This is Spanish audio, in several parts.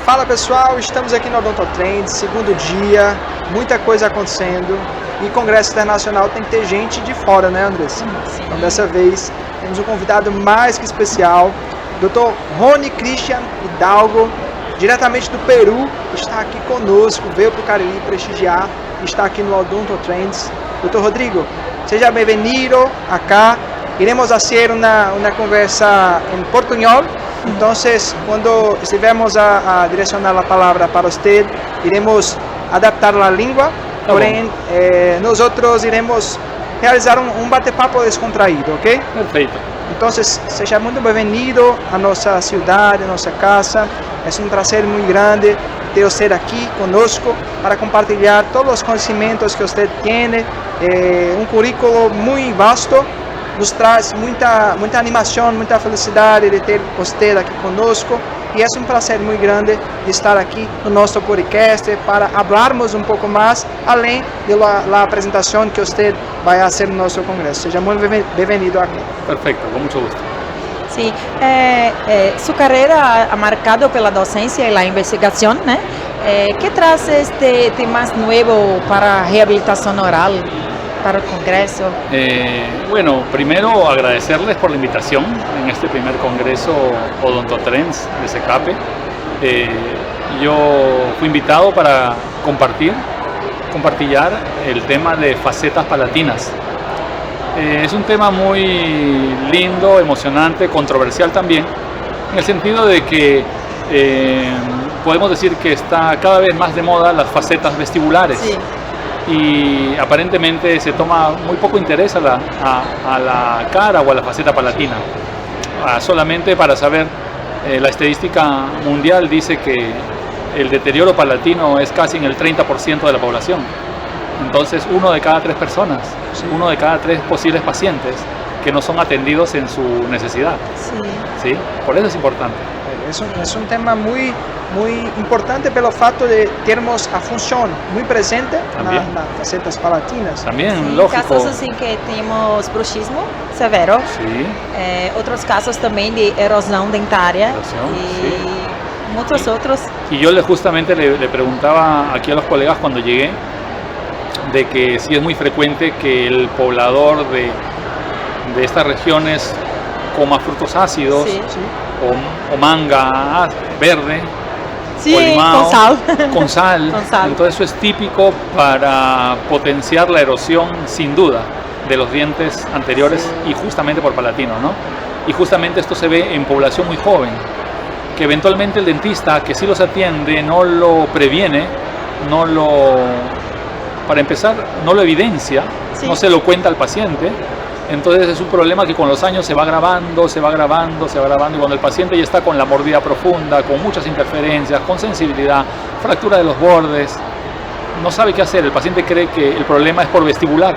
Fala pessoal, estamos aqui no Odontotrends, segundo dia, muita coisa acontecendo e Congresso Internacional tem que ter gente de fora, né, Andressa? Então dessa vez temos um convidado mais que especial, Dr. Rony Christian Hidalgo, diretamente do Peru, está aqui conosco, veio para o Cariri prestigiar, está aqui no Odontotrends. Dr. Rodrigo, seja bem-vindo acá. Iremos fazer uma conversa em portunhol. Entonces, cuando estivemos a direcionar la palabra para usted, iremos adaptar la lengua, porém, nosotros iremos realizar un bate-papo descontraído, ¿ok? Perfeito. Entonces, seja muito bem-vindo a nossa cidade, a nossa casa. É um prazer muito grande ter você aqui conosco para compartilhar todos os conhecimentos que você tem, um currículo muito vasto. Nos traz muita animação, muita felicidade de ter você aqui conosco e é um prazer muito grande de estar aqui no nosso podcast para falarmos um pouco mais além da apresentação que você vai fazer no nosso congresso. Seja muito bem-vindo aqui. Perfecto, con mucho gusto. Sí, su carrera ha marcado pela docencia y la investigación, ¿no? ¿Qué trae este tema nuevo para rehabilitación oral? Para el Congreso. Bueno, primero agradecerles por la invitación en este primer Congreso Odontotrends de SECAPE. Yo fui invitado para compartir el tema de facetas palatinas. Es un tema muy lindo, emocionante, controversial también, en el sentido de que podemos decir que está cada vez más de moda las facetas vestibulares. Sí. Y aparentemente se toma muy poco interés a la cara o a la faceta palatina. Solamente para saber, la estadística mundial dice que el deterioro palatino es casi en el 30% de la población. Entonces, 1 de cada 3 personas, Sí. 1 de cada 3 posibles pacientes que no son atendidos en su necesidad. Sí. ¿Sí? Por eso es importante. É um tema muito importante pelo fato de termos a função muito presente nas facetas palatinas. También, Sí, lógico. casos así que tenemos bruxismo severo, Sí. otros casos también de erosión dentaria Erosión, y sí. muchos otros. Y yo justamente le preguntaba aquí a los colegas cuando llegué de que sí es muy frecuente que el poblador de estas regiones coma frutos ácidos, Sí. o manga verde, Sí, o limao, con sal. con sal. Con sal. Entonces eso es típico para potenciar la erosión, sin duda, de los dientes anteriores y justamente por palatino, ¿no? Y justamente esto se ve en población muy joven, que eventualmente el dentista que sí los atiende no lo previene, para empezar, no lo evidencia, Sí. no se lo cuenta al paciente. Entonces es un problema que con los años se va agravando, y cuando el paciente ya está con la mordida profunda, con muchas interferencias, con sensibilidad, fractura de los bordes, no sabe qué hacer. El paciente cree que el problema es por vestibular,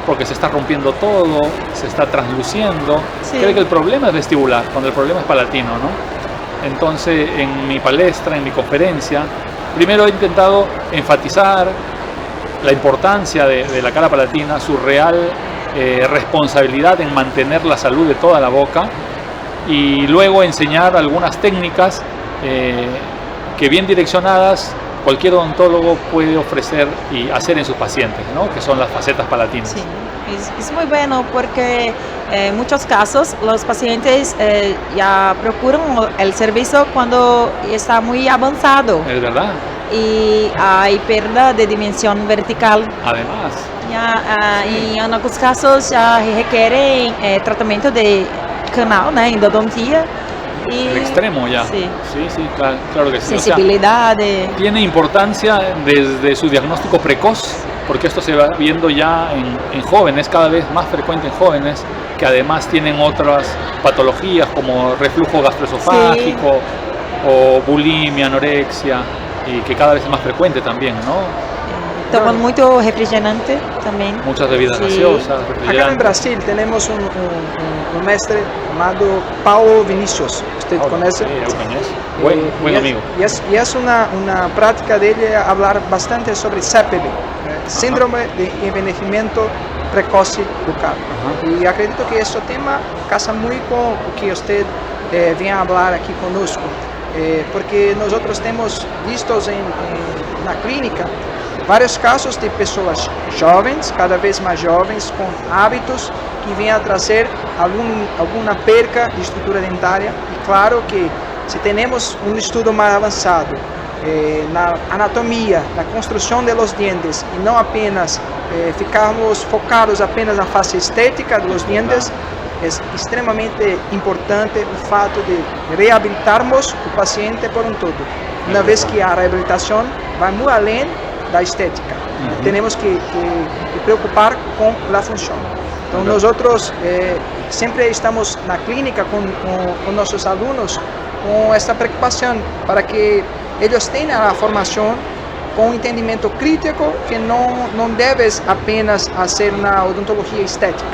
porque se está rompiendo todo, se está transluciendo, Sí. cree que el problema es vestibular, cuando el problema es palatino, ¿no? Entonces, en mi palestra, en mi conferencia, primero he intentado enfatizar la importancia de la cara palatina, su real responsabilidad en mantener la salud de toda la boca, y luego enseñar algunas técnicas que bien direccionadas cualquier odontólogo puede ofrecer y hacer en sus pacientes, ¿no? Que son las facetas palatinas. Sí, es muy bueno porque en muchos casos los pacientes ya procuran el servicio cuando está muy avanzado Es verdad. y hay pérdida de dimensión vertical. Además, Y en algunos casos ya requieren tratamento de canal, ¿no? Endodoncia. Y, el extremo ya. Sí. Sí, claro que sí. O sea, Sensibilidad. tiene importancia desde su diagnóstico precoz, porque esto se va viendo ya en jóvenes, cada vez más frecuente en jóvenes, que además tienen otras patologías como reflujo gastroesofágico o bulimia, anorexia, y que cada vez es más frecuente también, ¿no? Toman mucho refrigerante también. Muchas bebidas Sí. gaseosas, Acá en refrigerantes. Brasil tenemos un mestre llamado Paulo Vinícius. ¿Usted conoce? Sí, yo conozco. Buen amigo. Y es una práctica de él hablar bastante sobre CEPB, Síndrome de Envejecimiento Precoce Bucal. Y acredito que este tema casa muy con lo que usted viene a hablar aquí conosco. porque nosotros hemos visto en la clínica varios casos de personas jóvenes, cada vez más jóvenes, con hábitos que vienen a traer alguna perca de estructura dentaria. Y claro que si tenemos un estudio más avanzado, la anatomía, la construcción de los dientes y no apenas ficarmos focados apenas na face estética dos dientes, é extremamente importante o fato de reabilitarmos o paciente por um todo. Uma vez que a reabilitação vai muito além da estética, temos que preocupar com a função. Então, nós sempre estamos na clínica com nossos alunos com esta preocupação para que eles tenham a formação com entendimento crítico que não deve apenas ser uma odontologia estética,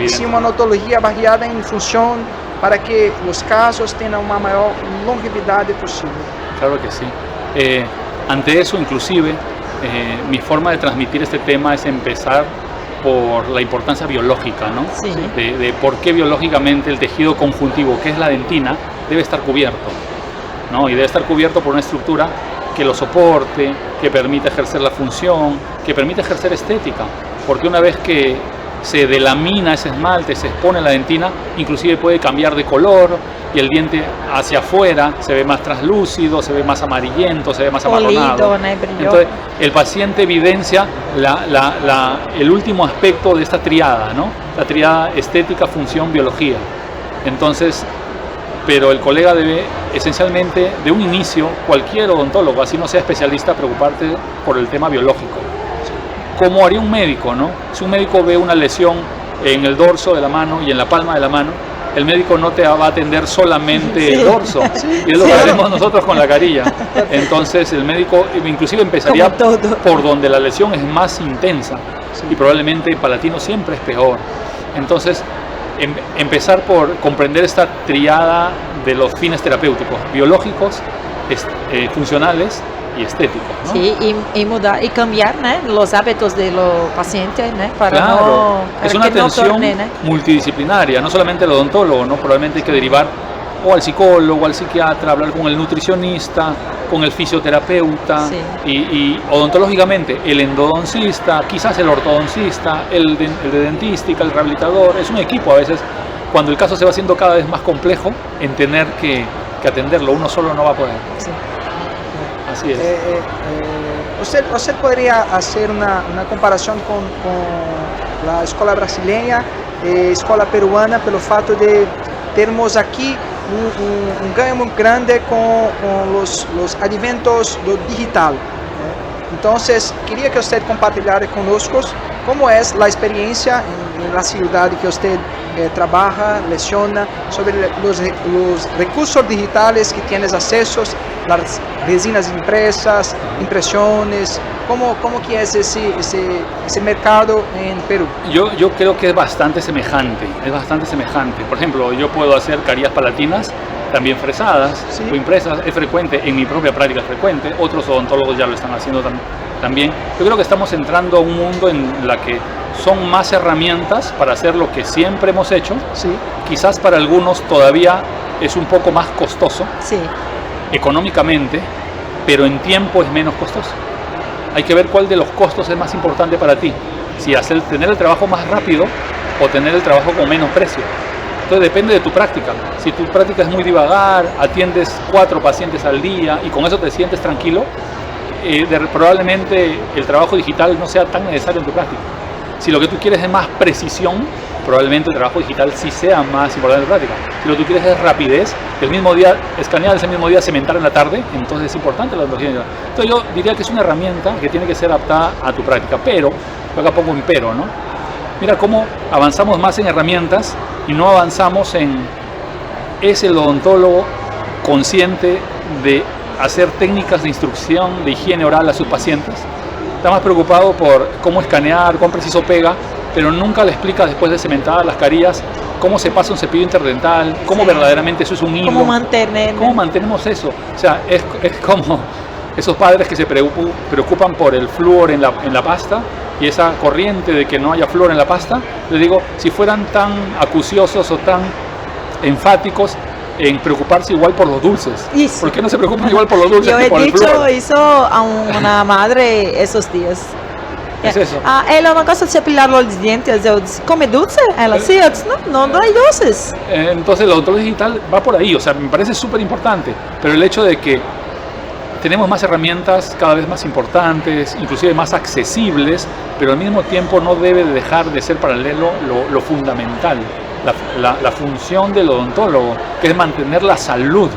sim uma odontologia baseada em função para que os casos tenham uma maior longevidade possível. Claro que sí. Ante eso, inclusive, mi forma de transmitir este tema es empezar por la importancia biológica, ¿no? Sí. De por qué biológicamente el tejido conjuntivo, que es la dentina, debe estar cubierto, ¿no? Y debe estar cubierto por una estructura que lo soporte, que permita ejercer la función, que permita ejercer estética, porque una vez que se delamina ese esmalte, se expone la dentina, inclusive puede cambiar de color y el diente hacia afuera se ve más translúcido, se ve más amarillento, se ve más amarronado. Entonces el paciente evidencia el último aspecto de esta triada, ¿no? La triada estética, función, biología. Entonces, pero el colega debe esencialmente, de un inicio, cualquier odontólogo, así no sea especialista, preocuparte por el tema biológico. Como haría un médico, ¿no? Si un médico ve una lesión en el dorso de la mano y en la palma de la mano, el médico no te va a atender solamente el dorso, y es lo que haremos nosotros con la carilla. Entonces el médico inclusive empezaría por donde la lesión es más intensa, y probablemente el palatino siempre es peor. Entonces, empezar por comprender esta triada de los fines terapéuticos, biológicos, funcionales y estéticos, ¿no? Sí, y mudar y cambiar, ¿no?, los hábitos de los pacientes, ¿no?, para claro, no, es una atención multidisciplinaria, no solamente el odontólogo, ¿no? Probablemente hay que derivar o al psicólogo, al psiquiatra, hablar con el nutricionista, con el fisioterapeuta, sí. y odontológicamente el endodoncista, quizás el ortodoncista, el de dentística, el rehabilitador. Es un equipo a veces, cuando el caso se va haciendo cada vez más complejo, en tener que atenderlo, uno solo no va a poder. Sí. Así es. Usted podría hacer una comparación con la escuela brasileña, escuela peruana, pelo fato de termos aqui um ganho muito grande com os adventos do digital. Então, queria que você compartilhasse conosco como é a experiência na cidade que você trabalha, leciona, sobre os recursos digitais que tienes acesso, as resinas impresas, impressões, como que é esse mercado em Perú. Yo creo que es bastante semejante, Por ejemplo, yo puedo hacer carillas palatinas también fresadas, ¿sí?, o impresas, es frecuente, en mi propia práctica es frecuente, otros odontólogos ya lo están haciendo también. Yo creo que estamos entrando a un mundo en la que son más herramientas para hacer lo que siempre hemos hecho. Sí. Quizás para algunos todavía es un poco más costoso, sí, económicamente, pero en tiempo es menos costoso. Hay que ver cuál de los costos es más importante para ti, si tener el trabajo más rápido o tener el trabajo con menos precio. Entonces depende de tu práctica. Si tu práctica es muy divagar, atiendes 4 pacientes al día y con eso te sientes tranquilo, probablemente el trabajo digital no sea tan necesario en tu práctica. Si lo que tú quieres es más precisión, probablemente el trabajo digital sí sea más importante en tu práctica. Si lo que tú quieres es rapidez, el mismo día, escanear ese mismo día, cementar en la tarde, entonces es importante la odontología digital. Entonces yo diría que es una herramienta que tiene que ser adaptada a tu práctica, pero, acá pongo un pero, ¿no? Mira cómo avanzamos más en herramientas y no avanzamos en ¿es el odontólogo consciente de hacer técnicas de instrucción de higiene oral a sus pacientes? Está más preocupado por cómo escanear, cuán preciso pega, pero nunca le explica después de cementadas las carillas cómo se pasa un cepillo interdental, cómo sí, verdaderamente eso es un hilo. ¿Cómo mantenemos eso? O sea, es como esos padres que se preocupan por el flúor en la pasta y esa corriente de que no haya flúor en la pasta. Les digo, si fueran tan acuciosos o tan enfáticos, en preocuparse igual por los dulces. Isso. ¿Por qué no se preocupan igual por los dulces Eu que he por el dicho flúor? isso a uma madre esses dias. Es eso. Ela não gosta de depilar os dentes. Eu disse, come dulce? Ela, sim. Eu disse, não dói dulces. Entonces la odontología digital va por ahí, o sea, me parece súper importante, pero el hecho de que tenemos más herramientas cada vez más importantes, inclusive más accesibles, pero al mismo tiempo no debe de dejar de ser paralelo lo fundamental, la función del odontólogo, que es mantener la salud.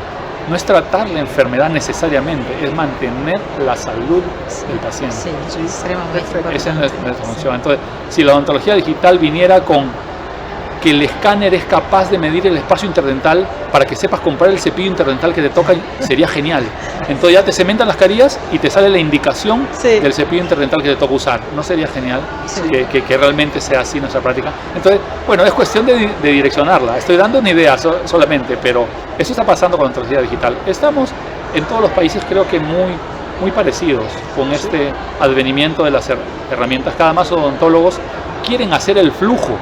No es tratar la enfermedad necesariamente, es mantener la salud del paciente. Sí, extremamente importante. Esa es nuestra función. Entonces, si la odontología digital viniera con que el escáner es capaz de medir el espacio interdental para que sepas comprar el cepillo interdental que te toca, sería genial. Entonces ya te cementan las carillas y te sale la indicación Sí. del cepillo interdental que te toca usar. ¿No sería genial Sí. que realmente sea así nuestra práctica? Entonces, bueno, es cuestión de direccionarla. Estoy dando una idea solamente, pero eso está pasando con la odontología digital. Estamos en todos los países, creo que muy parecidos con este advenimiento de las herramientas. Cada más odontólogos quieren hacer el flujo.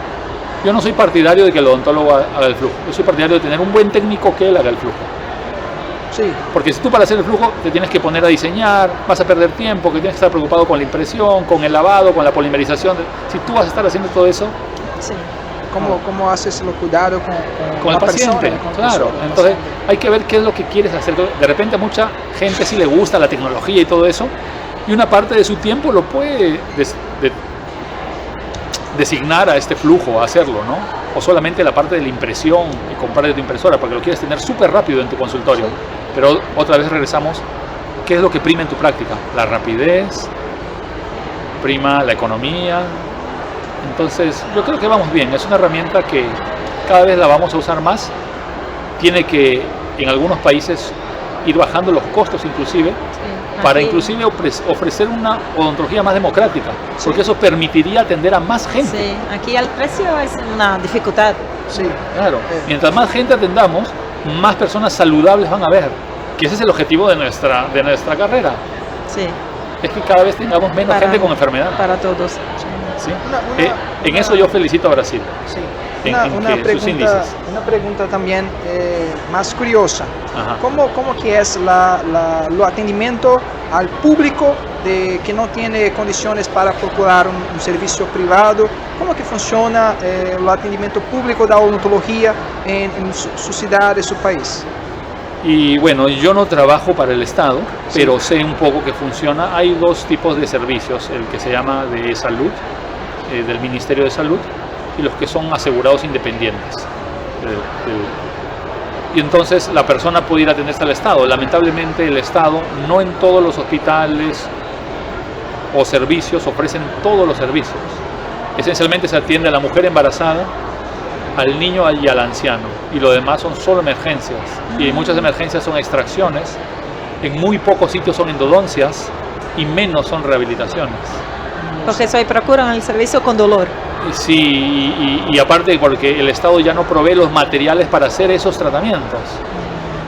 Yo no soy partidario de que el odontólogo haga el flujo. Yo soy partidario de tener un buen técnico que él haga el flujo. Sí, Porque si tú para hacer el flujo te tienes que poner a diseñar, vas a perder tiempo, que tienes que estar preocupado con la impresión, con el lavado, con la polimerización. Si tú vas a estar haciendo todo eso, Sim. ¿cómo haces lo cuidado con el la paciente, persona, con la claro. persona, Entonces paciente? hay que ver qué es lo que quieres hacer. De repente a mucha gente sí le gusta la tecnología y todo eso, y una parte de su tiempo lo puede designar a este flujo, a hacerlo, ¿no? O solamente la parte de la impresión y comprar de tu impresora, porque lo quieres tener súper rápido en tu consultorio. Pero otra vez regresamos, ¿qué es lo que prima en tu práctica? La rapidez, prima la economía. Entonces, yo creo que vamos bien. Es una herramienta que cada vez la vamos a usar más. Tiene que, en algunos países, ir bajando los costos inclusive, para Aquí- inclusive ofrecer una odontología más democrática, porque eso permitiría atender a más gente. Sí, aquí el precio es una dificultad. Sí, Claro, mientras más gente atendamos, más personas saludables van a ver, que ese es el objetivo de nuestra carrera, Sí, es que cada vez tengamos menos gente con enfermedad. para todos. ¿Sí? En una- eso yo felicito a Brasil. sí. En Una que sus índices. una pregunta también más curiosa. Ajá. ¿Cómo que es lo atendimiento al público que no tiene condiciones para procurar un servicio privado? ¿Cómo que funciona el atendimiento público de odontología en su ciudad, en su país? Y bueno, yo no trabajo para el Estado, pero sé un poco que funciona. Hay dos tipos de servicios, el que se llama de salud, del Ministerio de Salud, y los que son asegurados independientes. Y entonces la persona puede ir a atenderse al Estado. Lamentablemente el Estado no en todos los hospitales o servicios ofrecen todos los servicios. Esencialmente se atiende a la mujer embarazada, al niño y al anciano, y lo demás son solo emergencias, y muchas emergencias son extracciones, en muy pocos sitios son endodoncias y menos son rehabilitaciones. Porque só procuram el servicio con dolor. Sí, y aparte porque el Estado ya no provee los materiales para hacer esos tratamientos,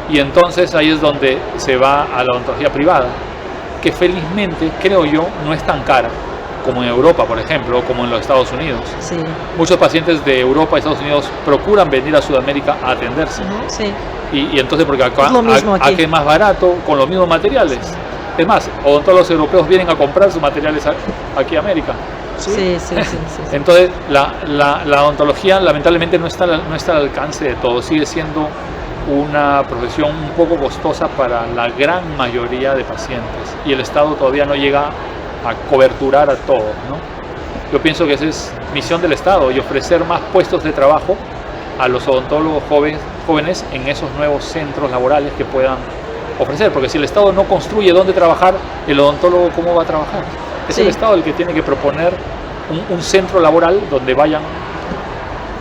y entonces ahí es donde se va a la odontología privada, que felizmente creo yo no es tan cara como en Europa, por ejemplo, o como en los Estados Unidos. Sí, Muchos pacientes de Europa y Estados Unidos procuran venir a Sudamérica a atenderse. sí. Y entonces, porque acá, Es lo mismo aquí. aquí es más barato, con los mismos materiales. Es más, odontólogos europeos vienen a comprar sus materiales aquí a América. Sí. Entonces, la odontología lamentablemente no está al alcance de todos. Sigue siendo una profesión un poco costosa para la gran mayoría de pacientes. Y el Estado todavía no llega a coberturar a todos, ¿no? Yo pienso que esa es misión del Estado, y ofrecer más puestos de trabajo a los odontólogos jóvenes en esos nuevos centros laborales que puedan ofrecer, porque si el Estado no construye dónde trabajar, el odontólogo ¿cómo va a trabajar? Es Sí. el Estado el que tiene que proponer un centro laboral donde vayan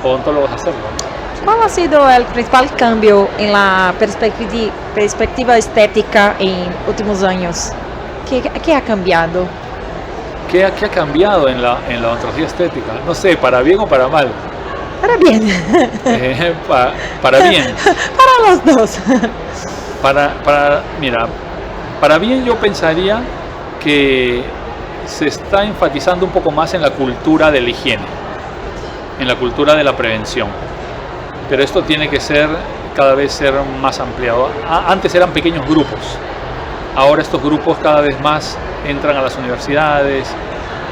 odontólogos a hacerlo, ¿no? ¿Cuál ha sido el principal cambio en la perspectiva estética en últimos años? ¿Qué ha cambiado? ¿Qué ha cambiado en la odontología estética? No sé, para bien o para mal. Para bien, Para bien. para los dos. Mira, para bien yo pensaría que se está enfatizando un poco más en la cultura de la higiene, en la cultura de la prevención. Pero esto tiene que ser cada vez ser más ampliado. Antes eran pequeños grupos, ahora estos grupos cada vez más entran a las universidades,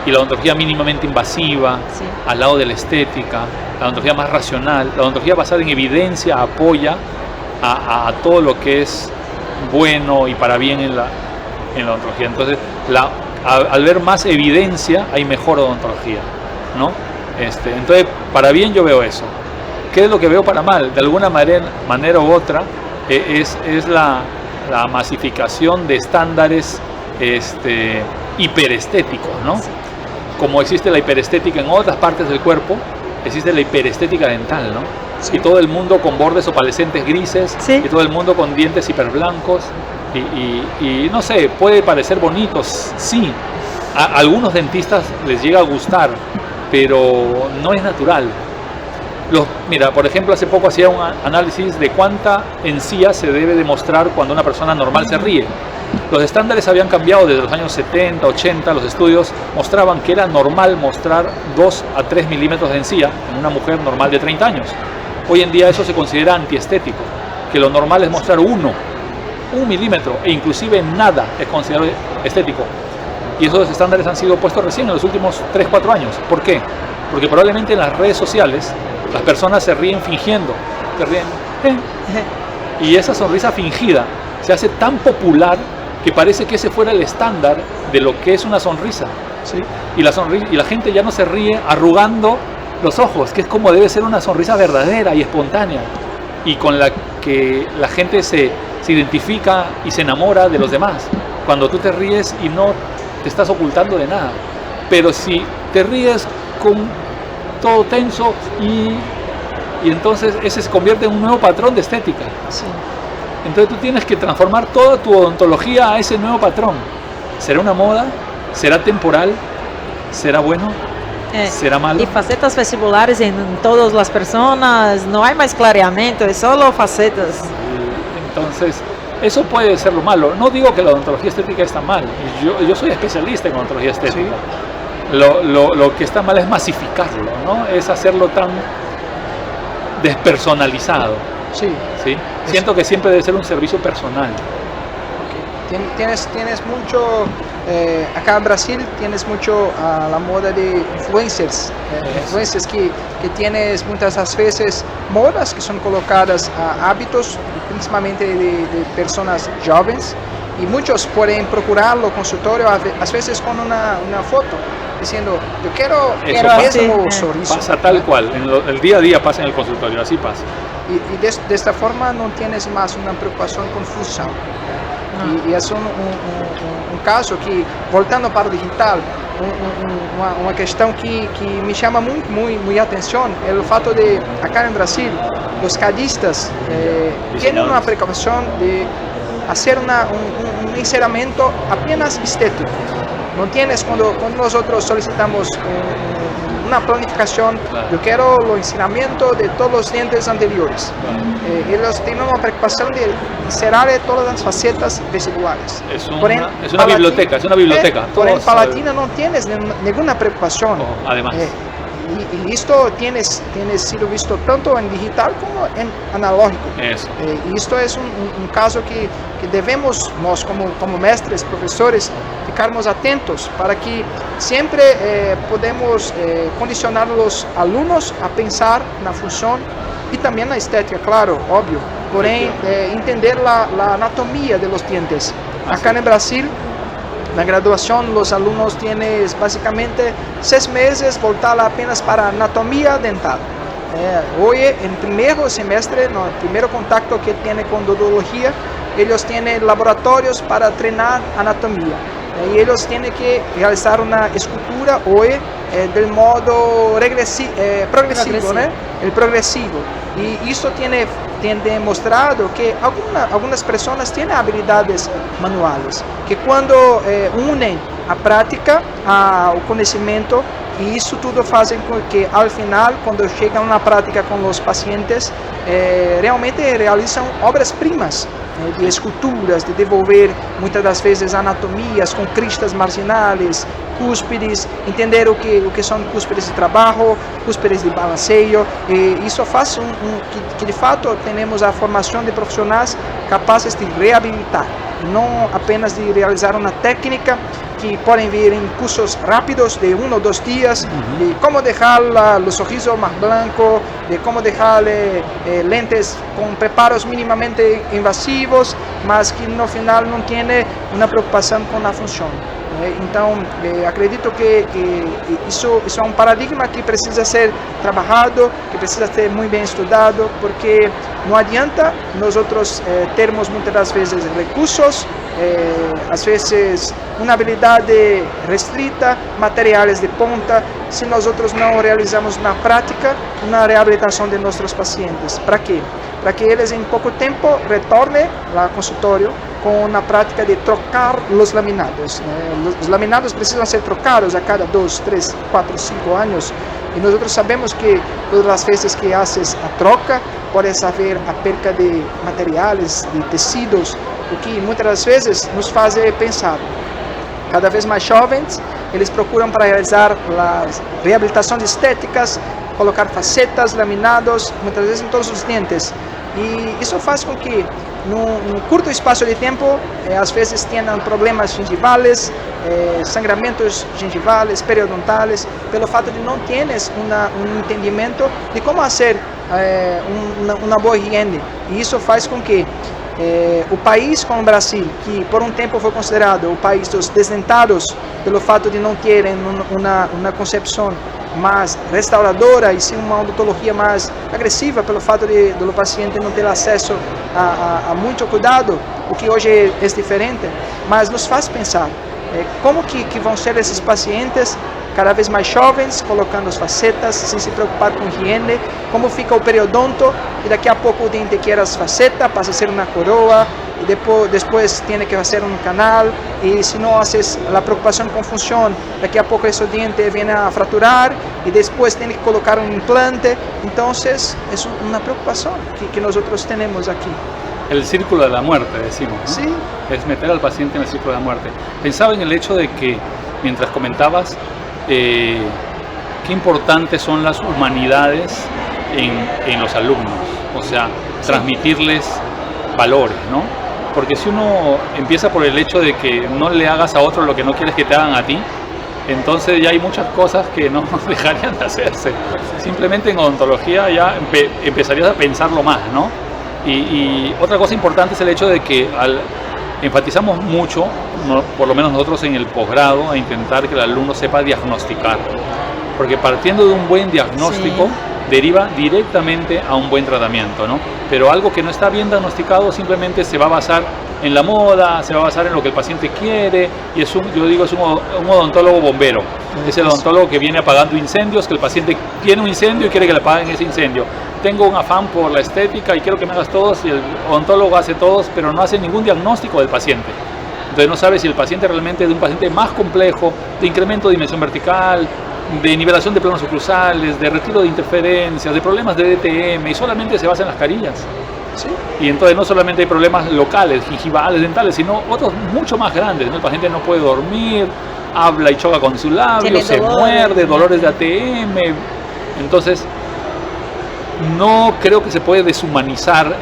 y la odontología mínimamente invasiva, Sí. al lado de la estética, la odontología más racional, la odontología basada en evidencia apoya a todo lo que es bueno y para bien en la odontología. Entonces, al ver más evidencia, hay mejor odontología, ¿no? Entonces, para bien yo veo eso. ¿Qué es lo que veo para mal? De alguna manera u otra, es la masificación de estándares hiperestéticos, ¿no? Sí. Como existe la hiperestética en otras partes del cuerpo, existe la hiperestética dental, ¿no? Sí. Y todo el mundo con bordes opalescentes grises, Sí. y todo el mundo con dientes hiperblancos, y no sé, puede parecer bonitos, sí. A algunos dentistas les llega a gustar, pero no es natural. Mira, por ejemplo, hace poco hacía un análisis de cuánta encía se debe demostrar cuando una persona normal se ríe. Los estándares habían cambiado desde los años 70, 80, los estudios mostraban que era normal mostrar 2 a 3 milímetros de encía en una mujer normal de 30 años. Hoy en día eso se considera antiestético, que lo normal es mostrar 1 milímetro, e inclusive nada es considerado estético. Y esos estándares han sido puestos recién en los últimos 3, 4 años. ¿Por qué? Porque probablemente en las redes sociales las personas se ríen fingiendo, se ríen, y esa sonrisa fingida se hace tan popular que parece que ese fuera el estándar de lo que es una sonrisa. Sí. Y la gente ya no se ríe arrugando los ojos, que es como debe ser una sonrisa verdadera y espontánea, y con la que la gente se identifica y se enamora de los demás. Cuando tú te ríes y no te estás ocultando de nada. Pero si te ríes con todo tenso, y entonces ese se convierte en un nuevo patrón de estética. Sí. Entonces tú tienes que transformar toda tu odontología a ese nuevo patrón. ¿Será una moda? ¿Será temporal? ¿Será bueno? ¿Será malo? Y facetas vestibulares en todas las personas, no hay más clareamiento, es solo facetas. Entonces, eso puede ser lo malo. No digo que la odontología estética está mal. Yo soy especialista en odontología estética. Sí. Lo que está mal es masificarlo, ¿no? Es hacerlo tan despersonalizado. Sí. ¿Sí? Siento que siempre debe ser un servicio personal. Okay. Tienes mucho, acá en Brasil tienes mucho la moda de influencers, influencers que tienes muchas veces modas que son colocadas a hábitos, principalmente de personas jóvenes, y muchos pueden procurarlo consultorio a veces con una foto diciendo yo quiero el mismo sorriso. Pasa tal cual, el día a día pasa en el consultorio, así pasa. Y de esta forma no tienes más una preocupación confusa. No. Y es un caso que, voltando para o digital, uma questão que me chama muy atención, el fato de, acá en Brasil, los cadistas tienen una preocupación de hacer un enceramiento apenas estético. No tienes, cuando nosotros solicitamos una planificación, claro, yo quiero el enceramiento de todos los dientes anteriores. Claro. Ellos tienen una preocupación de encerrar todas las facetas vestibulares. Es una biblioteca, es una biblioteca. Por en Palatina no tienes ninguna preocupación. Además. Y esto tiene sido visto tanto en digital como en analógico. Eso. Y esto es un caso que debemos, nós como mestres, profesores, ficarmos atentos para que siempre podemos condicionar los alumnos a pensar na función y también la estética, claro, obvio, porém entender la anatomía de los dientes. Acá en Brasil, na graduación, los alumnos tienen básicamente 6 meses voltar apenas para anatomía dental. Hoy, en primer semestre, no, el primer contacto que tiene con odontología, ellos tienen laboratorios para entrenar anatomía. Y ellos tienen que realizar una escultura hoy del modo progresivo, ¿no? El progresivo. Y esto tiene demostrado que algunas personas tienen habilidades manuales, que cuando unen a prática al conocimiento, y eso todo hace con que al final, cuando llegan a una práctica con los pacientes, realmente realizan obras primas de esculturas, de devolver muitas das vezes anatomias com cristas marginais, cúspides, entender o que são cúspides de trabalho, cúspides de balanceio, e isso faz que de fato tenhamos a formação de profissionais capazes de reabilitar, não apenas de realizar uma técnica que podem vir em cursos rápidos de 1 ou 2 dias, de como deixar os sorrisos mais blancos, de como deixar lentes com preparos minimamente invasivos, mas que no final não tem uma preocupação com a função. Então, acredito que isso é um paradigma que precisa ser trabalhado, que precisa ser muito bem estudado, porque não adianta nós outros termos muitas das vezes recursos, às vezes uma habilidade restrita, materiais de ponta, se nós outros não realizamos na prática uma reabilitação de nossos pacientes. Para quê? Para que eles em pouco tempo retornem ao consultório com a prática de trocar os laminados. Os laminados precisam ser trocados a cada 2, 3, 4, 5 anos, e nós sabemos que todas as vezes que haces a troca, pode haver a perca de materiais, de tecidos, o que muitas das vezes nos faz pensar. Cada vez mais jovens, eles procuram para realizar as reabilitações estéticas, colocar facetas, laminados, muitas vezes em todos os dentes. E isso faz com que, num curto espaço de tempo, às vezes tenham problemas gengivais, sangramentos gengivais, periodontais, pelo fato de não teres um entendimento de como fazer uma boa higiene. E isso faz com que o país como o Brasil, que por um tempo foi considerado o país dos desdentados, pelo fato de não terem uma concepção mais restauradora e sim uma odontologia mais agressiva, pelo fato do paciente não ter acesso a muito cuidado, o que hoje é diferente, mas nos faz pensar como que vão ser esses pacientes cada vez mais jovens, colocando as facetas, sem se preocupar com higiene, como fica o periodonto, e daqui a pouco o dente quer as facetas, passa a ser uma coroa, e depois tem que fazer um canal, e se não haces a preocupação com função, daqui a pouco esse dente vem a fraturar, e depois tem que colocar um implante. Então é uma preocupação que nós outros temos aqui. El círculo de la muerte, decimos, ¿no? Sí. Es meter al paciente en el círculo de la muerte. Pensaba en el hecho de que, mientras comentabas, qué importantes son las humanidades en los alumnos, o sea, transmitirles valores, ¿no? Porque si uno empieza por el hecho de que no le hagas a otro lo que no quieres que te hagan a ti, entonces ya hay muchas cosas que no dejarían de hacerse. Simplemente en odontología ya empezarías a pensarlo más, ¿no? Y otra cosa importante es el hecho de que enfatizamos mucho, por lo menos nosotros en el posgrado, a intentar que el alumno sepa diagnosticar, porque partiendo de un buen diagnóstico deriva directamente a un buen tratamiento, ¿no? Pero algo que no está bien diagnosticado simplemente se va a basar en la moda, se va a basar en lo que el paciente quiere, y es un odontólogo bombero. Es el odontólogo que viene apagando incendios, que el paciente tiene un incendio y quiere que le apaguen ese incendio. Tengo un afán por la estética y quiero que me hagas todos, y el odontólogo hace todos, pero no hace ningún diagnóstico del paciente. Entonces no sabe si el paciente realmente es de un paciente más complejo, de incremento de dimensión vertical, de nivelación de planos oclusales, de retiro de interferencias, de problemas de DTM, y solamente se basa en las carillas. ¿Sí? Y entonces no solamente hay problemas locales, gingivales, dentales, sino otros mucho más grandes, ¿no? El paciente no puede dormir, habla y choca con su labio, se muerde, dolores de ATM. Entonces, no creo que se puede deshumanizar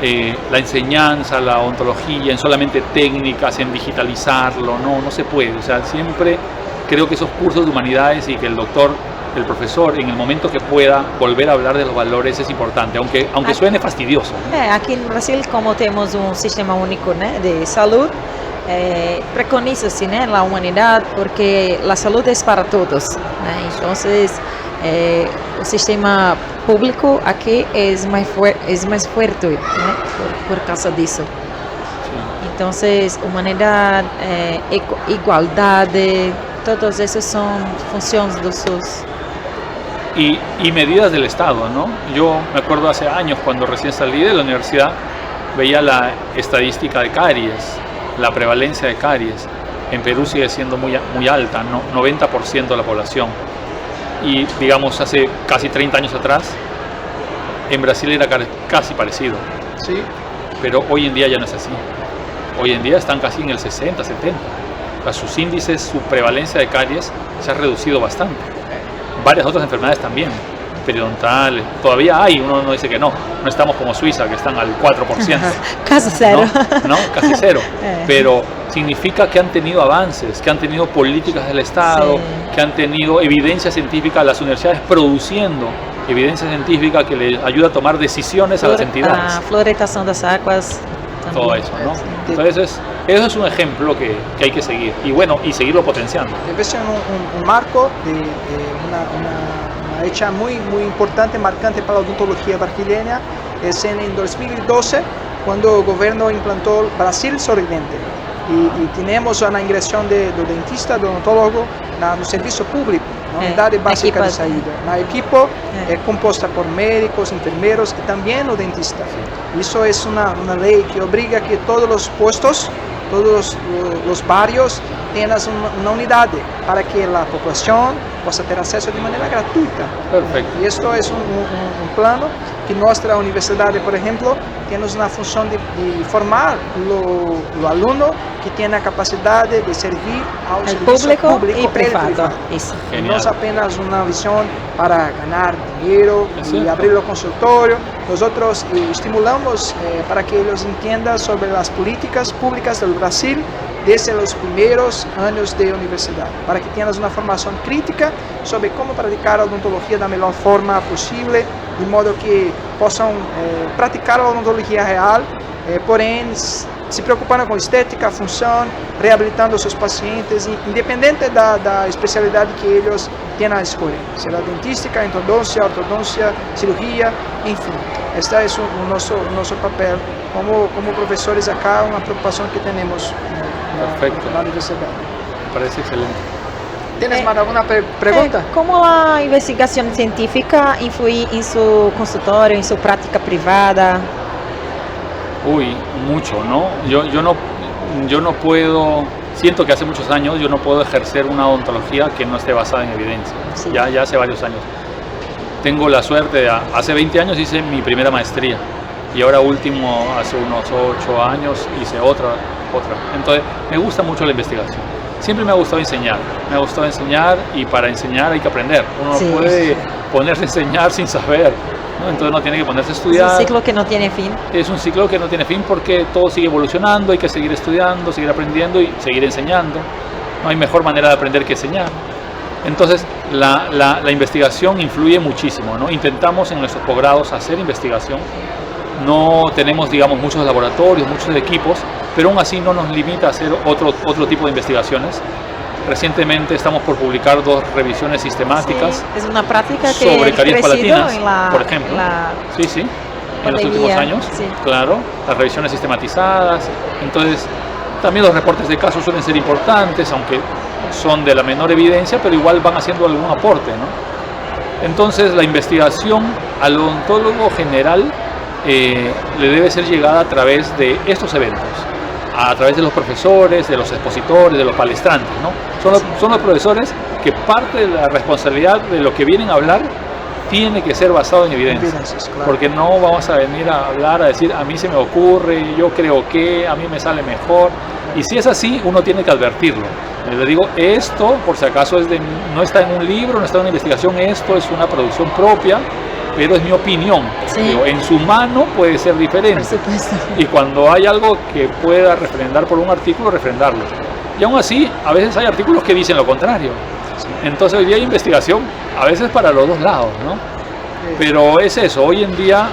la enseñanza, la odontología, en solamente técnicas, en digitalizarlo, no se puede. O sea, siempre creo que esos cursos de humanidades y que el doctor, el profesor, en el momento que pueda volver a hablar de los valores es importante, aunque suene fastidioso, ¿no? Aqui no Brasil, como temos um sistema único, né, de saúde, preconiza-se, né, a humanidade, porque a saúde é para todos, né? Então, o sistema público aqui é mais forte, né, por causa disso. Então, humanidade, igualdade, todos esos son funciones de sus... Y medidas del Estado, ¿no? Yo me acuerdo hace años, cuando recién salí de la universidad, veía la estadística de caries, la prevalencia de caries. En Perú sigue siendo muy alta, ¿no? 90% de la población. Y digamos, hace casi 30 años atrás, en Brasil era casi parecido. Sí. Pero hoy en día ya no es así. hoy en día están casi en el 60, 70. O sea, sus índices, su prevalencia de caries se ha reducido bastante. Varias otras enfermedades también, periodontales, todavía hay, uno no dice que no estamos como Suiza, que están al 4%. Casi cero. No, casi cero. Pero significa que han tenido avances, que han tenido políticas del Estado, que han tenido evidencia científica, las universidades produciendo evidencia científica que les ayuda a tomar decisiones a las entidades. Fluoretación de las aguas. También. Todo eso, ¿no? Entonces, eso es un ejemplo que hay que seguir y bueno, y seguirlo potenciando. Debe ser un marco de una hecha muy importante, marcante para la odontología brasileña, es en 2012, cuando el gobierno implantó Brasil Sorridente. Y tenemos una ingresión de dentista, de odontólogo, no servicio público, na unidade básica de saída. Na equipo composta por médicos, enfermeros y también o dentista. Eso es una ley que obliga que todos los puestos, todos los barrios tengan una unidad para que la población pueda tener acceso de manera gratuita. Perfecto. Y esto es un plano que nuestra universidad, por ejemplo, tiene una función de formar los alumnos que tienen la capacidad de servir al servicio público y privado. No es apenas una visión para ganar dinero y abrir los consultorios. Nosotros estimulamos para que ellos entiendan sobre las políticas públicas del Brasil desde los primeros años de universidad, para que tengan una formación crítica sobre cómo practicar la odontología de la mejor forma posible, de modo que puedan practicar la odontología real, porém se preocupando com estética, função, reabilitando seus pacientes, independente da especialidade que eles tenham a escolha, será dentística, endodôncia, ortodôncia, cirurgia, enfim. Este é o nosso papel como professores acá, uma preocupação que temos na universidade. Me parece excelente. ¿Tienes más alguna pregunta? ¿Cómo la investigación científica influye en su consultorio, en su práctica privada? Uy, mucho, ¿no? Yo no puedo, siento que hace muchos años yo no puedo ejercer una odontología que no esté basada en evidencia. Sí. Ya hace varios años. Tengo la suerte, hace 20 años hice mi primera maestría y ahora último, hace unos 8 años hice otra. Entonces, me gusta mucho la investigación. Siempre me ha gustado enseñar y para enseñar hay que aprender. Uno no puede ponerse a enseñar sin saber, ¿no? Entonces uno tiene que ponerse a estudiar. Es un ciclo que no tiene fin. Es un ciclo que no tiene fin porque todo sigue evolucionando, hay que seguir estudiando, seguir aprendiendo y seguir enseñando. No hay mejor manera de aprender que enseñar. Entonces la investigación influye muchísimo, ¿no? Intentamos en nuestros posgrados hacer investigación. No tenemos, digamos, muchos laboratorios, muchos equipos, pero aún así no nos limita a hacer otro tipo de investigaciones. Recientemente estamos por publicar 2 revisiones sistemáticas. Sí, es una práctica que sobre caries palatinas, por ejemplo. En los últimos años, claro, las revisiones sistematizadas. Entonces, también los reportes de casos suelen ser importantes, aunque son de la menor evidencia, pero igual van haciendo algún aporte, ¿no? Entonces, la investigación al odontólogo general le debe ser llegada a través de estos eventos, a través de los profesores, de los expositores, de los palestrantes, ¿no? Son los profesores que parte de la responsabilidad de lo que vienen a hablar tiene que ser basado en evidencias, claro. Porque no vamos a venir a hablar, a decir a mí se me ocurre, yo creo que, a mí me sale mejor, y si es así uno tiene que advertirlo. Le digo, esto por si acaso no está en un libro, no está en una investigación, esto es una producción propia, pero es mi opinión. Digo, en su mano puede ser diferente. Y cuando hay algo que pueda refrendar por un artículo, refrendarlo. Y aún así, a veces hay artículos que dicen lo contrario. Entonces hoy día hay investigación, a veces para los dos lados, ¿no? Pero es eso, hoy en día,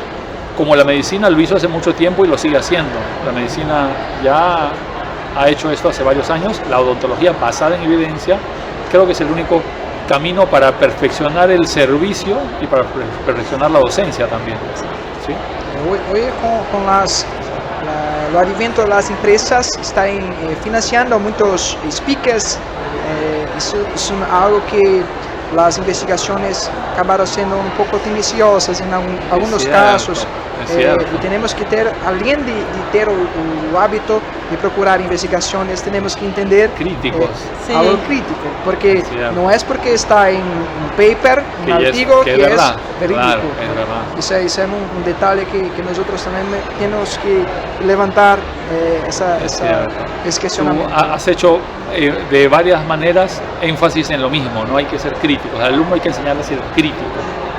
como la medicina lo hizo hace mucho tiempo y lo sigue haciendo. La medicina ya ha hecho esto hace varios años, la odontología basada en evidencia, creo que es el único camino para perfeccionar el servicio y para perfeccionar la docencia también. ¿Sí? Hoy con el advento de las empresas están financiando muchos speakers, es algo que las investigaciones acabaron siendo un poco tendenciosas en algunos casos, Es cierto. Y tenemos que ter, além de ter o hábito de procurar investigaciones, tenemos que entender Críticos. Sí. algo crítico, porque Cierto. no es porque está en un paper, un Que es- artículo, que que es es verdad. verídico. Claro, es verdad. Ese es un detalle que nosotros también tenemos que levantar cierto. ese Tú cuestionamiento. has hecho de varias maneras énfasis en lo mismo, no hay que ser críticos, al alumno hay que enseñarle a ser crítico,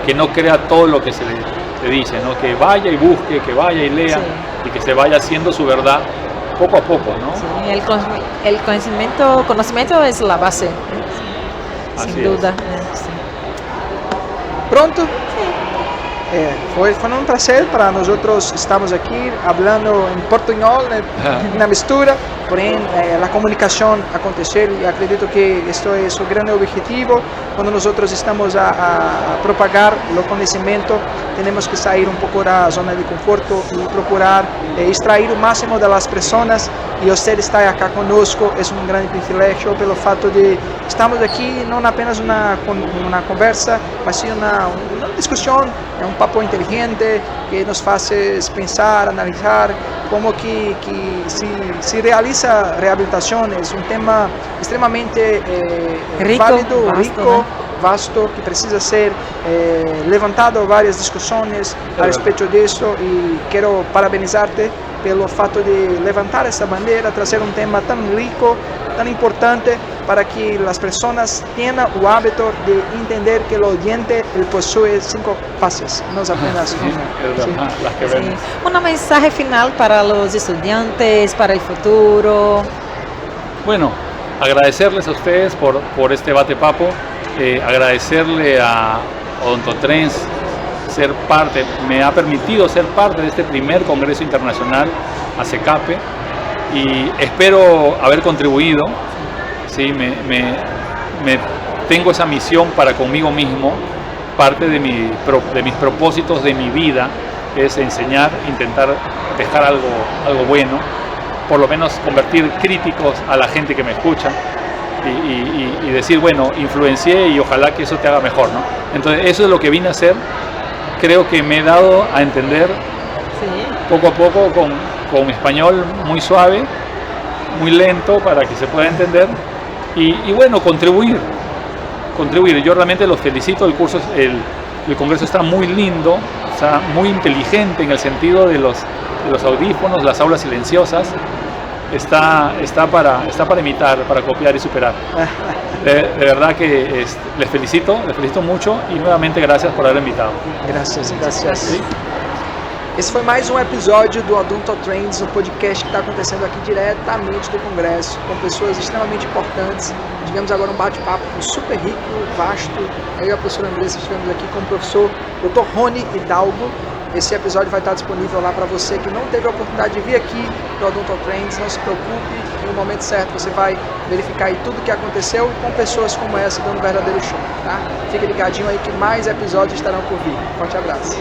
que no crea todo lo que se le dice, ¿no? Que vaya y busque, que vaya y lea Sí. y que se vaya haciendo su verdad poco a poco, ¿no? Sí, el conocimiento es la base, Así sin es. duda. Sí. Pronto? Fue un placer para nosotros. Estamos aquí hablando en portuñol, una mistura, porém la comunicación acontecer y acredito que esto es su gran objetivo. Cuando nosotros estamos a propagar el conocimiento, tenemos que salir un poco de la zona de conforto y procurar extraer el máximo de las personas. Y usted está acá conosco, es un gran privilegio pelo fato de estamos aquí no apenas una conversa, mas sim una discusión, un papo inteligente que nos hace pensar, analizar como que se realiza rehabilitación. Es un tema extremamente Rico, válido, vasto, rico, ¿no? vasto, que precisa ser levantado varias discusiones a respecto de eso, y quiero parabenizarte pelo fato de levantar esta bandera, trazer un tema tan rico, tan importante, para que las personas tengan el hábito de entender que el oyente él posee 5 fases, no es apenas Sí, una. es Sí. verdad, las que Sí. vemos. Un mensaje final para los estudiantes, para el futuro. Bueno, agradecerles a ustedes por este bate-papo, agradecerle a Odontotrends ser parte, me ha permitido ser parte de este primer Congreso Internacional ACECAPE y espero haber contribuido, ¿sí? Tengo esa misión para conmigo mismo, parte de mis propósitos de mi vida es enseñar, intentar dejar algo bueno, por lo menos convertir críticos a la gente que me escucha y decir, bueno, influencié y ojalá que eso te haga mejor, ¿no? Entonces eso es lo que vine a hacer. Creo que me he dado a entender poco a poco con mi español muy suave, muy lento para que se pueda entender y bueno, contribuir. Yo realmente los felicito, el congreso está muy lindo, está muy inteligente en el sentido de los audífonos, las aulas silenciosas, está para imitar, para copiar y superar. De verdad que les felicito mucho y nuevamente gracias por haber invitado. Graças. Sí. Esse foi mais um episódio do Odonto Trends, um podcast que está acontecendo aqui diretamente do Congresso, com pessoas extremamente importantes. Tivemos agora um bate-papo super rico, vasto. Eu e a professora Andressa estivemos aqui com o professor Dr. Rony Hidalgo. Esse episódio vai estar disponível lá para você que não teve a oportunidade de vir aqui do Odonto Trends. Não se preocupe, no momento certo você vai verificar aí tudo o que aconteceu e com pessoas como essa dando um verdadeiro show, tá? Fique ligadinho aí que mais episódios estarão por vir. Forte abraço.